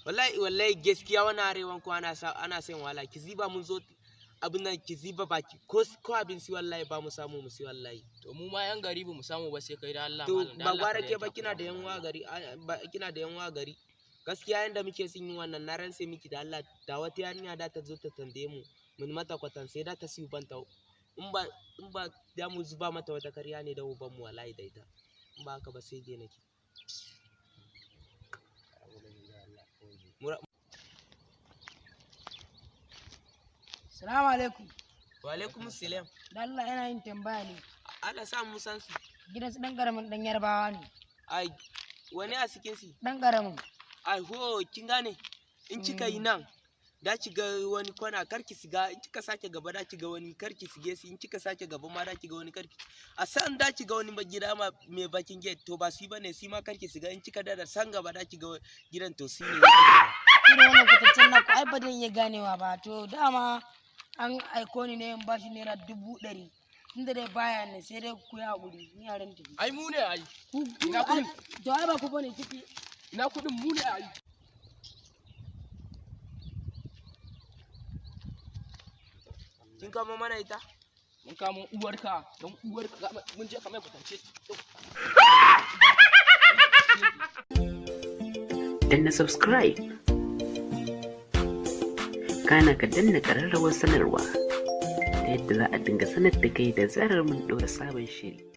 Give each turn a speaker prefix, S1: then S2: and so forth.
S1: wallahi gaskiya wani arewan ko ana sayan wala ki ziba mun zo abin nan ki ziba baki ko abin si wallahi ba mu samu mu si wallahi.
S2: To mu ma yan gari ba mu samu ba sai kai da Allah
S1: to
S2: malam.
S1: ba gwara ke ba kina da yan gari gaskiya yanda muke sun yi wannan na ranse miki da Allah da wata yarinya da ta zo ta tambaye mu mun mata kwatan sai da ta siyu banta in ba da mu zuba mata wata karya ne da uban mu wallahi da ita in ba haka ba sai dai nake.
S3: Salamu alaikum.
S1: Wa alaikum salam.
S3: Da Allah yana yin tambaya ne.
S1: Allah sa mu san su.
S3: Gidan su dan garamin dan Yarbawa ne.
S1: Ai wani a cikin su?
S3: Dan garamin.
S1: Ai ho kin gane in kika yi nan da ki ga wani kwana karki siga in kika sake gaba da ki ga wani karki sige su in kika sake gaba ma da ki ga wani karki a san da ki ga wani gida ma mai bakin gate to ba su bane su ma karki siga in kika da san gaba da ki ga gidan to su ne.
S3: Ina wannan kwatancen naku ai ba zan iya ganewa ba to dama an aiko ni ne in bashi naira 100 tunda dai baya ne sai dai ku ya haƙuri ni yaran tafi.
S2: Ai mu ne ai.
S3: Ina kudin. To ai ba ku bane ciki.
S2: Ina kudin mu ne ai.
S1: Kin kama mana ita?
S2: Mun kamo uwarka don uwarka mun je kamar kwatance.
S4: Danna subscribe. Kana ka danna ƙararrawar sanarwa ta yadda za a dinga sanar da kai da zarar mun ɗora sabon shiri.